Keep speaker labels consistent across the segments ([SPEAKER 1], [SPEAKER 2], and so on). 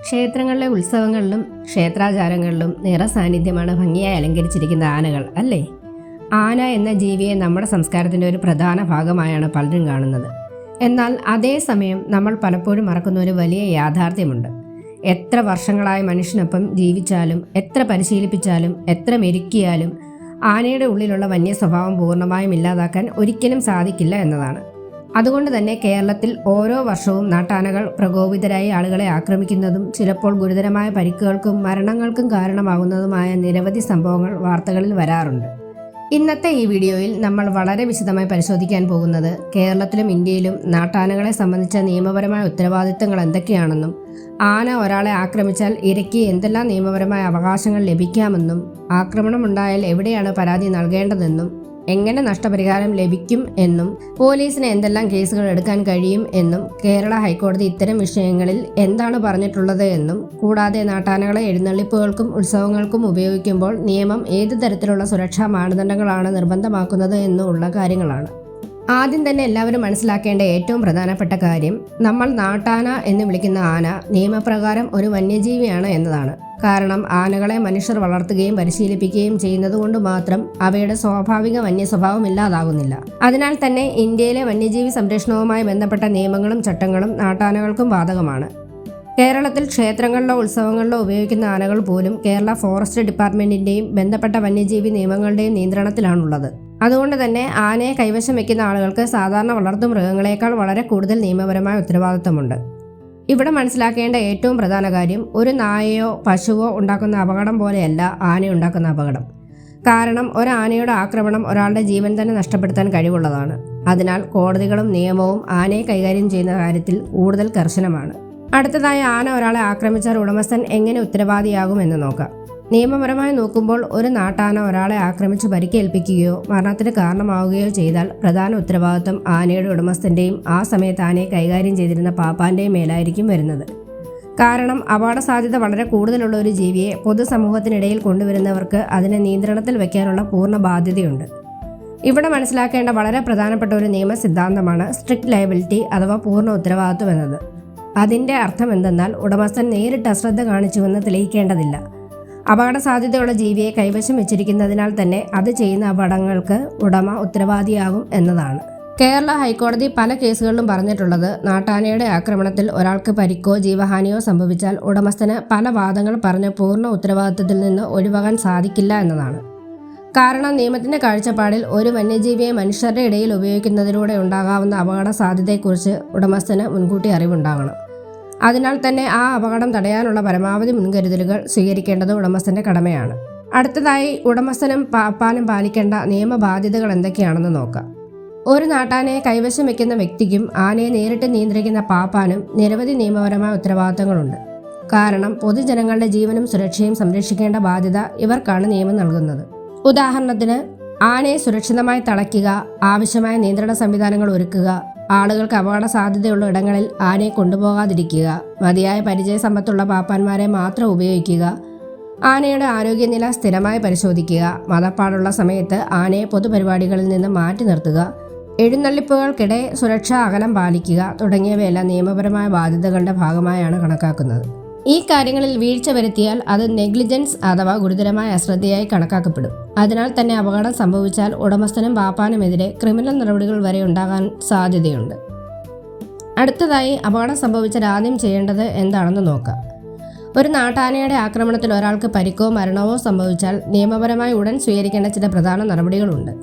[SPEAKER 1] ക്ഷേത്രങ്ങളിലെ ഉത്സവങ്ങളിലും ക്ഷേത്രാചാരങ്ങളിലും നിറസാന്നിധ്യമാണ് ഭംഗിയായി അലങ്കരിച്ചിരിക്കുന്ന ആനകൾ അല്ലേ? ആന എന്ന ജീവിയെ നമ്മുടെ സംസ്കാരത്തിൻ്റെ ഒരു പ്രധാന ഭാഗമായാണ് പലരും കാണുന്നത്. എന്നാൽ അതേസമയം നമ്മൾ പലപ്പോഴും മറക്കുന്ന ഒരു വലിയ യാഥാർത്ഥ്യമുണ്ട്. എത്ര വർഷങ്ങളായി മനുഷ്യനൊപ്പം ജീവിച്ചാലും, എത്ര പരിശീലിപ്പിച്ചാലും, എത്ര മെരുക്കിയാലും ആനയുടെ ഉള്ളിലുള്ള വന്യ സ്വഭാവം പൂർണ്ണമായും ഇല്ലാതാക്കാൻ ഒരിക്കലും സാധിക്കില്ല എന്നതാണ്. അതുകൊണ്ട് തന്നെ കേരളത്തിൽ ഓരോ വർഷവും നാട്ടാനകൾ പ്രകോപിതരായി ആളുകളെ ആക്രമിക്കുന്നതും ചിലപ്പോൾ ഗുരുതരമായ പരിക്കുകൾക്കും മരണങ്ങൾക്കും കാരണമാകുന്നതുമായ നിരവധി സംഭവങ്ങൾ വാർത്തകളിൽ വരാറുണ്ട്. ഇന്നത്തെ ഈ വീഡിയോയിൽ നമ്മൾ വളരെ വിശദമായി പരിശോധിക്കാൻ പോകുന്നത് കേരളത്തിലും ഇന്ത്യയിലും നാട്ടാനകളെ സംബന്ധിച്ച നിയമപരമായ ഉത്തരവാദിത്തങ്ങൾ എന്തൊക്കെയാണെന്നും ആന ഒരാളെ ആക്രമിച്ചാൽ ഇരയ്ക്ക് എന്തെല്ലാം നിയമപരമായ അവകാശങ്ങൾ ലഭിക്കാമെന്നും ആക്രമണം ഉണ്ടായാൽ എവിടെയാണ് പരാതി നൽകേണ്ടതെന്നും എങ്ങനെ നഷ്ടപരിഹാരം ലഭിക്കും എന്നും പോലീസിന് എന്തെല്ലാം കേസുകൾ എടുക്കാൻ കഴിയും എന്നും കേരള ഹൈക്കോടതി ഇത്തരം വിഷയങ്ങളിൽ എന്താണ് പറഞ്ഞിട്ടുള്ളത് എന്നും കൂടാതെ നാട്ടാനകളെ എഴുന്നള്ളിപ്പുകൾക്കും ഉത്സവങ്ങൾക്കും ഉപയോഗിക്കുമ്പോൾ നിയമം ഏത് തരത്തിലുള്ള സുരക്ഷാ മാനദണ്ഡങ്ങളാണ് നിർബന്ധമാക്കുന്നത് എന്നുമുള്ള കാര്യങ്ങളാണ്. ആദ്യം തന്നെ എല്ലാവരും മനസ്സിലാക്കേണ്ട ഏറ്റവും പ്രധാനപ്പെട്ട കാര്യം, നമ്മൾ നാട്ടാന എന്ന് വിളിക്കുന്ന ആന നിയമപ്രകാരം ഒരു വന്യജീവിയാണ് എന്നതാണ്. കാരണം ആനകളെ മനുഷ്യർ വളർത്തുകയും പരിശീലിപ്പിക്കുകയും ചെയ്യുന്നതുകൊണ്ട് മാത്രം അവയുടെ സ്വാഭാവിക വന്യസ്വഭാവം ഇല്ലാതാകുന്നില്ല. അതിനാൽ തന്നെ ഇന്ത്യയിലെ വന്യജീവി സംരക്ഷണവുമായി ബന്ധപ്പെട്ട നിയമങ്ങളും ചട്ടങ്ങളും നാട്ടാനകൾക്കും ബാധകമാണ്. കേരളത്തിൽ ക്ഷേത്രങ്ങളിലോ ഉത്സവങ്ങളിലോ ഉപയോഗിക്കുന്ന ആനകൾ പോലും കേരള ഫോറസ്റ്റ് ഡിപ്പാർട്ട്മെന്റിന്റെയും ബന്ധപ്പെട്ട വന്യജീവി നിയമങ്ങളുടെയും നിയന്ത്രണത്തിലാണുള്ളത്. അതുകൊണ്ട് തന്നെ ആനയെ കൈവശം വയ്ക്കുന്ന ആളുകൾക്ക് സാധാരണ വളർത്തു മൃഗങ്ങളെക്കാൾ വളരെ കൂടുതൽ നിയമപരമായ ഉത്തരവാദിത്തമുണ്ട്. ഇവിടെ മനസ്സിലാക്കേണ്ട ഏറ്റവും പ്രധാന കാര്യം, ഒരു നായയോ പശുവോ ഉണ്ടാക്കുന്ന അപകടം പോലെയല്ല ആന ഉണ്ടാക്കുന്ന അപകടം. കാരണം ഒരാനയുടെ ആക്രമണം ഒരാളുടെ ജീവൻ തന്നെ നഷ്ടപ്പെടുത്താൻ കഴിവുള്ളതാണ്. അതിനാൽ കോടതികളും നിയമവും ആനയെ കൈകാര്യം ചെയ്യുന്ന കാര്യത്തിൽ കൂടുതൽ കർശനമാണ്. അടുത്തതായി, ആന ഒരാളെ ആക്രമിച്ചാൽ ഉടമസ്ഥൻ എങ്ങനെ ഉത്തരവാദിയാകും എന്ന് നോക്കാം. നിയമപരമായി നോക്കുമ്പോൾ ഒരു നാട്ടാന ഒരാളെ ആക്രമിച്ച് പരിക്കേൽപ്പിക്കുകയോ മരണത്തിന് കാരണമാവുകയോ ചെയ്താൽ പ്രധാന ഉത്തരവാദിത്വം ആനയുടെ ഉടമസ്ഥൻ്റെയും ആ സമയത്ത് ആനയെ കൈകാര്യം ചെയ്തിരുന്ന പാപ്പാൻ്റെയും മേലായിരിക്കും വരുന്നത്. കാരണം അപകട സാധ്യത വളരെ കൂടുതലുള്ള ഒരു ജീവിയെ പൊതുസമൂഹത്തിനിടയിൽ കൊണ്ടുവരുന്നവർക്ക് അതിനെ നിയന്ത്രണത്തിൽ വയ്ക്കാനുള്ള പൂർണ്ണ ബാധ്യതയുണ്ട്. ഇവിടെ മനസ്സിലാക്കേണ്ട വളരെ പ്രധാനപ്പെട്ട ഒരു നിയമ സിദ്ധാന്തമാണ് സ്ട്രിക്റ്റ് ലയബിലിറ്റി അഥവാ പൂർണ്ണ ഉത്തരവാദിത്വം എന്നത്. അതിൻ്റെ അർത്ഥം എന്തെന്നാൽ ഉടമസ്ഥൻ നേരിട്ട് അശ്രദ്ധ കാണിച്ചുവെന്ന് തെളിയിക്കേണ്ടതില്ല. അപകട സാധ്യതയുള്ള ജീവിയെ കൈവശം വെച്ചിരിക്കുന്നതിനാൽ തന്നെ അത് ചെയ്യുന്ന അപകടങ്ങൾക്ക് ഉടമ ഉത്തരവാദിയാകും എന്നതാണ്. കേരള ഹൈക്കോടതി പല കേസുകളിലും പറഞ്ഞിട്ടുള്ളത്, നാട്ടാനയുടെ ആക്രമണത്തിൽ ഒരാൾക്ക് പരിക്കോ ജീവഹാനിയോ സംഭവിച്ചാൽ ഉടമസ്ഥന് പല വാദങ്ങൾ പറഞ്ഞ് പൂർണ്ണ ഉത്തരവാദിത്തത്തിൽ നിന്ന് ഒഴിവാകാൻ സാധിക്കില്ല എന്നതാണ്. കാരണം നിയമത്തിൻ്റെ കാഴ്ചപ്പാടിൽ ഒരു വന്യജീവിയെ മനുഷ്യരുടെ ഇടയിൽ ഉപയോഗിക്കുന്നതിലൂടെ ഉണ്ടാകാവുന്ന അപകട സാധ്യതയെക്കുറിച്ച് ഉടമസ്ഥന് മുൻകൂട്ടി അറിവുണ്ടാകണം. അതിനാൽ തന്നെ ആ അപകടം തടയാനുള്ള പരമാവധി മുൻകരുതലുകൾ സ്വീകരിക്കേണ്ടത് ഉടമസ്ഥൻ്റെ കടമയാണ്. അടുത്തതായി, ഉടമസ്ഥനും പാപ്പാനും പാലിക്കേണ്ട നിയമബാധ്യതകൾ എന്തൊക്കെയാണെന്ന് നോക്കാം. ഒരു നാട്ടാനയെ കൈവശം വയ്ക്കുന്ന വ്യക്തിക്കും ആനയെ നേരിട്ട് നിയന്ത്രിക്കുന്ന പാപ്പാനും നിരവധി നിയമപരമായ ഉത്തരവാദിത്തങ്ങളുണ്ട്. കാരണം പൊതുജനങ്ങളുടെ ജീവനും സുരക്ഷയും സംരക്ഷിക്കേണ്ട ബാധ്യത ഇവർക്കാണ് നിയമം നൽകുന്നത്. ഉദാഹരണത്തിന്, ആനയെ സുരക്ഷിതമായി തളയ്ക്കുക, ആവശ്യമായ നിയന്ത്രണ സംവിധാനങ്ങൾ ഒരുക്കുക, ആളുകൾക്ക് അപകട സാധ്യതയുള്ള ഇടങ്ങളിൽ ആനയെ കൊണ്ടുപോകാതിരിക്കുക, മതിയായ പരിചയസമ്പത്തുള്ള പാപ്പാന്മാരെ മാത്രം ഉപയോഗിക്കുക, ആനയുടെ ആരോഗ്യനില സ്ഥിരമായി പരിശോധിക്കുക, മതപ്പാടുള്ള സമയത്ത് ആനയെ പൊതുപരിപാടികളിൽ നിന്ന് മാറ്റി നിർത്തുക, എഴുന്നള്ളിപ്പുകൾക്കിടെ സുരക്ഷാ അകലം പാലിക്കുക തുടങ്ങിയവയെല്ലാം നിയമപരമായ ബാധ്യതകളുടെ ഭാഗമായാണ് കണക്കാക്കുന്നത്. ഈ കാര്യങ്ങളിൽ വീഴ്ച വരുത്തിയാൽ അത് നെഗ്ലിജൻസ് അഥവാ ഗുരുതരമായ അശ്രദ്ധയായി കണക്കാക്കപ്പെടും. അതിനാൽ തന്നെ അപകടം സംഭവിച്ചാൽ ഉടമസ്ഥനും പാപ്പാനുമെതിരെ ക്രിമിനൽ നടപടികൾ വരെ ഉണ്ടാകാൻ സാധ്യതയുണ്ട്. അടുത്തതായി, അപകടം സംഭവിച്ചാൽ ആദ്യം ചെയ്യേണ്ടത് എന്താണെന്ന് നോക്കാം. ഒരു നാട്ടാനയുടെ ആക്രമണത്തിൽ ഒരാൾക്ക് പരിക്കോ മരണമോ സംഭവിച്ചാൽ നിയമപരമായി ഉടൻ സ്വീകരിക്കേണ്ട ചില പ്രധാന നടപടികളുണ്ട്.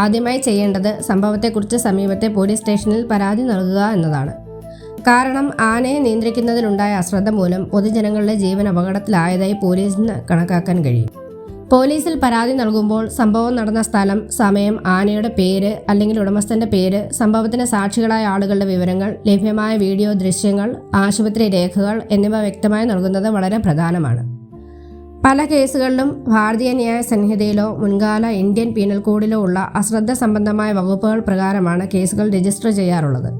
[SPEAKER 1] ആദ്യമായി ചെയ്യേണ്ടത് സംഭവത്തെക്കുറിച്ച് സമീപത്തെ പോലീസ് സ്റ്റേഷനിൽ പരാതി നൽകുക എന്നതാണ്. കാരണം ആനയെ നിയന്ത്രിക്കുന്നതിലുണ്ടായ അശ്രദ്ധ മൂലം പൊതുജനങ്ങളുടെ ജീവൻ അപകടത്തിലായതായി പോലീസിന് കണക്കാക്കാൻ കഴിയും. പോലീസിൽ പരാതി നൽകുമ്പോൾ സംഭവം നടന്ന സ്ഥലം, സമയം, ആനയുടെ പേര് അല്ലെങ്കിൽ ഉടമസ്ഥൻ്റെ പേര്, സംഭവത്തിന് സാക്ഷികളായ ആളുകളുടെ വിവരങ്ങൾ, ലഭ്യമായ വീഡിയോ ദൃശ്യങ്ങൾ, ആശുപത്രി രേഖകൾ എന്നിവ വ്യക്തമായി നൽകുന്നത് വളരെ പ്രധാനമാണ്. പല കേസുകളിലും ഭാരതീയ ന്യായ സംഹിതയിലോ മുൻകാല ഇന്ത്യൻ പീനൽ കോഡിലോ ഉള്ള അശ്രദ്ധ സംബന്ധമായ വകുപ്പുകൾ പ്രകാരമാണ് കേസുകൾ രജിസ്റ്റർ ചെയ്യാറുള്ളത്.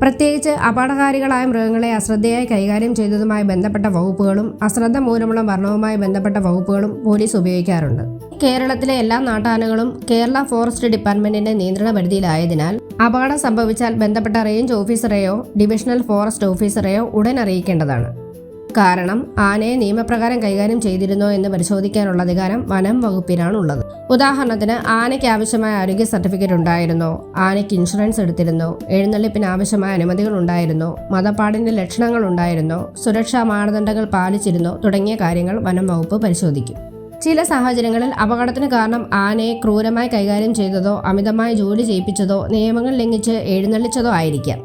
[SPEAKER 1] പ്രത്യേകിച്ച് അപകടകാരികളായ മൃഗങ്ങളെ അശ്രദ്ധയായി കൈകാര്യം ചെയ്തതുമായി ബന്ധപ്പെട്ട വകുപ്പുകളും അശ്രദ്ധ മൂലമുള്ള മരണവുമായി ബന്ധപ്പെട്ട വകുപ്പുകളും പോലീസ് ഉപയോഗിക്കാറുണ്ട്. കേരളത്തിലെ എല്ലാ നാട്ടാനകളും കേരള ഫോറസ്റ്റ് ഡിപ്പാർട്ട്മെന്റിന്റെ നിയന്ത്രണ പരിധിയിലായതിനാൽ അപകടം സംഭവിച്ചാൽ ബന്ധപ്പെട്ട റേഞ്ച് ഓഫീസറെയോ ഡിവിഷണൽ ഫോറസ്റ്റ് ഓഫീസറെയോ ഉടൻ അറിയിക്കേണ്ടതാണ്. കാരണം ആനയെ നിയമപ്രകാരം കൈകാര്യം ചെയ്തിരുന്നോ എന്ന് പരിശോധിക്കാനുള്ള അധികാരം വനം വകുപ്പിനാണുള്ളത്. ഉദാഹരണത്തിന്, ആനയ്ക്ക് ആവശ്യമായ ആരോഗ്യ സർട്ടിഫിക്കറ്റ് ഉണ്ടായിരുന്നോ, ആനയ്ക്ക് ഇൻഷുറൻസ് എടുത്തിരുന്നോ, എഴുന്നള്ളിപ്പിന് ആവശ്യമായ അനുമതികൾ ഉണ്ടായിരുന്നോ, മതപ്പാടിന്റെ ലക്ഷണങ്ങൾ ഉണ്ടായിരുന്നോ, സുരക്ഷാ മാനദണ്ഡങ്ങൾ പാലിച്ചിരുന്നോ തുടങ്ങിയ കാര്യങ്ങൾ വനം വകുപ്പ് പരിശോധിക്കും. ചില സാഹചര്യങ്ങളിൽ അപകടത്തിന് കാരണം ആനയെ ക്രൂരമായി കൈകാര്യം ചെയ്തതോ അമിതമായി ജോലി ചെയ്യിപ്പിച്ചതോ നിയമങ്ങൾ ലംഘിച്ച് എഴുന്നള്ളിച്ചതോ ആയിരിക്കാം.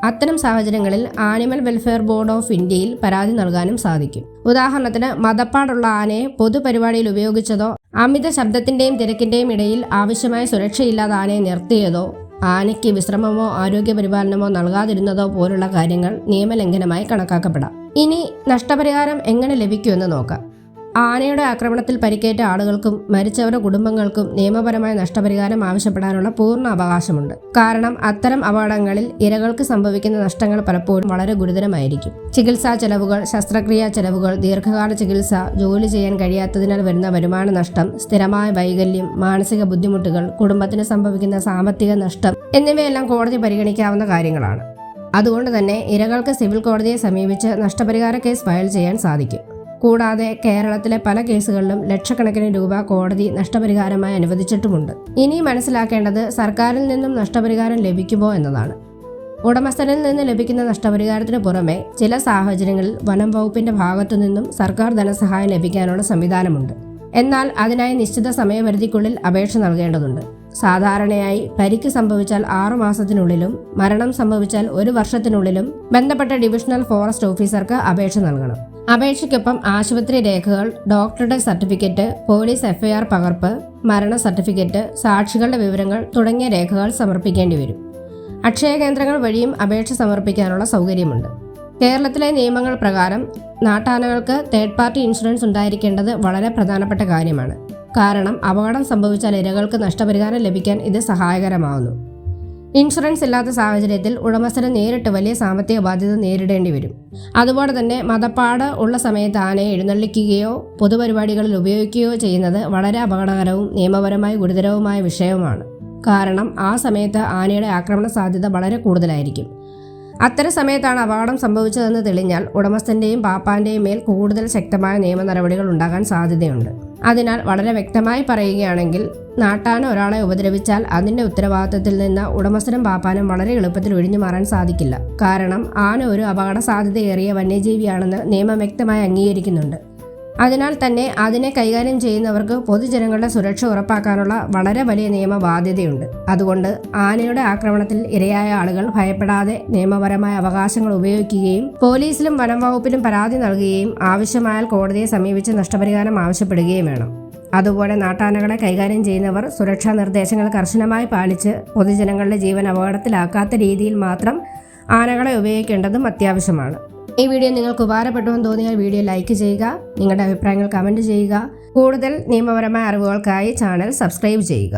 [SPEAKER 1] അത്തരം സാഹചര്യങ്ങളിൽ ആനിമൽ വെൽഫെയർ ബോർഡ് ഓഫ് ഇന്ത്യയിൽ പരാതി നൽകാനും സാധിക്കും. ഉദാഹരണത്തിന്, മതപ്പാടുള്ള ആനയെ പൊതുപരിപാടിയിൽ ഉപയോഗിച്ചതോ, അമിത ശബ്ദത്തിന്റെയും തിരക്കിന്റെയും ഇടയിൽ ആവശ്യമായ സുരക്ഷയില്ലാതെ ആനയെ നിർത്തിയതോ, ആനയ്ക്ക് വിശ്രമമോ ആരോഗ്യ പരിപാലനമോ നൽകാതിരുന്നതോ പോലുള്ള കാര്യങ്ങൾ നിയമലംഘനമായി കണക്കാക്കപ്പെടാം. ഇനി നഷ്ടപരിഹാരം എങ്ങനെ ലഭിക്കുമെന്ന് നോക്കാം. ആനയുടെ ആക്രമണത്തിൽ പരിക്കേറ്റ ആളുകൾക്കും മരിച്ചവരുടെ കുടുംബങ്ങൾക്കും നിയമപരമായ നഷ്ടപരിഹാരം ആവശ്യപ്പെടാനുള്ള പൂർണ്ണ അവകാശമുണ്ട്. കാരണം അത്തരം അപകടങ്ങളിൽ ഇരകൾക്ക് സംഭവിക്കുന്ന നഷ്ടങ്ങൾ പലപ്പോഴും വളരെ ഗുരുതരമായിരിക്കും. ചികിത്സാ ചെലവുകൾ, ശസ്ത്രക്രിയാ ചെലവുകൾ, ദീർഘകാല ചികിത്സ, ജോലി ചെയ്യാൻ കഴിയാത്തതിനാൽ വരുന്ന വരുമാന നഷ്ടം, സ്ഥിരമായ വൈകല്യം, മാനസിക ബുദ്ധിമുട്ടുകൾ, കുടുംബത്തിന് സംഭവിക്കുന്ന സാമ്പത്തിക നഷ്ടം എന്നിവയെല്ലാം കോടതി പരിഗണിക്കാവുന്ന കാര്യങ്ങളാണ്. അതുകൊണ്ട് തന്നെ ഇരകൾക്ക് സിവിൽ കോടതിയെ സമീപിച്ച് നഷ്ടപരിഹാര കേസ് ഫയൽ ചെയ്യാൻ സാധിക്കും. കൂടാതെ കേരളത്തിലെ പല കേസുകളിലും ലക്ഷക്കണക്കിന് രൂപ കോടതി നഷ്ടപരിഹാരമായി അനുവദിച്ചിട്ടുമുണ്ട്. ഇനി മനസ്സിലാക്കേണ്ടത് സർക്കാരിൽ നിന്നും നഷ്ടപരിഹാരം ലഭിക്കുമോ എന്നതാണ്. ഉടമസ്ഥനിൽ നിന്ന് ലഭിക്കുന്ന നഷ്ടപരിഹാരത്തിന് പുറമെ ചില സാഹചര്യങ്ങളിൽ വനം വകുപ്പിന്റെ ഭാഗത്തു നിന്നും സർക്കാർ ധനസഹായം ലഭിക്കാനുള്ള സംവിധാനമുണ്ട്. എന്നാൽ അതിനായി നിശ്ചിത സമയപരിധിക്കുള്ളിൽ അപേക്ഷ നൽകേണ്ടതുണ്ട്. സാധാരണയായി പരിക്ക് സംഭവിച്ചാൽ 6 മാസത്തിനുള്ളിലും മരണം സംഭവിച്ചാൽ 1 വർഷത്തിനുള്ളിലും ബന്ധപ്പെട്ട ഡിവിഷണൽ ഫോറസ്റ്റ് ഓഫീസർക്ക് അപേക്ഷ നൽകണം. അപേക്ഷയ്ക്കൊപ്പം ആശുപത്രി രേഖകൾ, ഡോക്ടറുടെ സർട്ടിഫിക്കറ്റ്, പോലീസ് FIR പകർപ്പ്, മരണ സർട്ടിഫിക്കറ്റ്, സാക്ഷികളുടെ വിവരങ്ങൾ തുടങ്ങിയ രേഖകൾ സമർപ്പിക്കേണ്ടി വരും. അക്ഷയ കേന്ദ്രങ്ങൾ വഴിയും അപേക്ഷ സമർപ്പിക്കാനുള്ള സൗകര്യമുണ്ട്. കേരളത്തിലെ നിയമങ്ങൾ പ്രകാരം നാട്ടാനകൾക്ക് തേർഡ് പാർട്ടി ഇൻഷുറൻസ് ഉണ്ടായിരിക്കേണ്ടത് വളരെ പ്രധാനപ്പെട്ട കാര്യമാണ്. കാരണം അപകടം സംഭവിച്ചാൽ ഇരകൾക്ക് നഷ്ടപരിഹാരം ലഭിക്കാൻ ഇത് സഹായകരമാവുന്നു. ഇൻഷുറൻസ് ഇല്ലാത്ത സാഹചര്യത്തിൽ ഉടമസ്ഥന് നേരിട്ട് വലിയ സാമ്പത്തിക ബാധ്യത നേരിടേണ്ടി വരും. അതുപോലെ തന്നെ മതപ്പാട് ഉള്ള സമയത്ത് ആനയെ എഴുന്നള്ളിക്കുകയോ പൊതുപരിപാടികളിൽ ഉപയോഗിക്കുകയോ ചെയ്യുന്നത് വളരെ അപകടകരവും നിയമപരമായി ഗുരുതരവുമായ വിഷയവുമാണ്. കാരണം ആ സമയത്ത് ആനയുടെ ആക്രമണ സാധ്യത വളരെ കൂടുതലായിരിക്കും. അത്തരം സമയത്താണ് അപകടം സംഭവിച്ചതെന്ന് തെളിഞ്ഞാൽ ഉടമസ്ഥന്റെയും പാപ്പാന്റെയും മേൽ കൂടുതൽ ശക്തമായ നിയമ നടപടികൾ ഉണ്ടാകാൻ സാധ്യതയുണ്ട്. അതിനാൽ വളരെ വ്യക്തമായി പറയുകയാണെങ്കിൽ, നാട്ടാന ഒരാളെ ഉപദ്രവിച്ചാൽ അതിന്റെ ഉത്തരവാദിത്തത്തിൽ നിന്ന് ഉടമസ്ഥനും പാപ്പാനും വളരെ എളുപ്പത്തിൽ ഒഴിഞ്ഞു മാറാൻ സാധിക്കില്ല. കാരണം ആന ഒരു അപകട സാധ്യതയേറിയ വന്യജീവിയാണെന്ന് നിയമം വ്യക്തമായി അംഗീകരിക്കുന്നുണ്ട്. അതിനാൽ തന്നെ അതിനെ കൈകാര്യം ചെയ്യുന്നവർക്ക് പൊതുജനങ്ങളുടെ സുരക്ഷ ഉറപ്പാക്കാനുള്ള വളരെ വലിയ നിയമ ബാധ്യതയുണ്ട്. അതുകൊണ്ട് ആനയുടെ ആക്രമണത്തിൽ ഇരയായ ആളുകൾ ഭയപ്പെടാതെ നിയമപരമായ അവകാശങ്ങൾ ഉപയോഗിക്കുകയും പോലീസിലും വനം വകുപ്പിലും പരാതി നൽകുകയും ആവശ്യമായാൽ കോടതിയെ സമീപിച്ച് നഷ്ടപരിഹാരം ആവശ്യപ്പെടുകയും വേണം. അതുപോലെ നാട്ടാനകളെ കൈകാര്യം ചെയ്യുന്നവർ സുരക്ഷാ നിർദ്ദേശങ്ങൾ കർശനമായി പാലിച്ച് പൊതുജനങ്ങളുടെ ജീവൻ അപകടത്തിലാക്കാത്ത രീതിയിൽ മാത്രം ആനകളെ ഉപയോഗിക്കേണ്ടതും അത്യാവശ്യമാണ്. ഈ വീഡിയോ നിങ്ങൾക്ക് ഉപകാരപ്പെട്ടുവെന്ന് തോന്നിയാൽ വീഡിയോ ലൈക്ക് ചെയ്യുക, നിങ്ങളുടെ അഭിപ്രായങ്ങൾ കമൻറ്റ് ചെയ്യുക. കൂടുതൽ നിയമപരമായ അറിവുകൾക്കായി ചാനൽ സബ്സ്ക്രൈബ് ചെയ്യുക.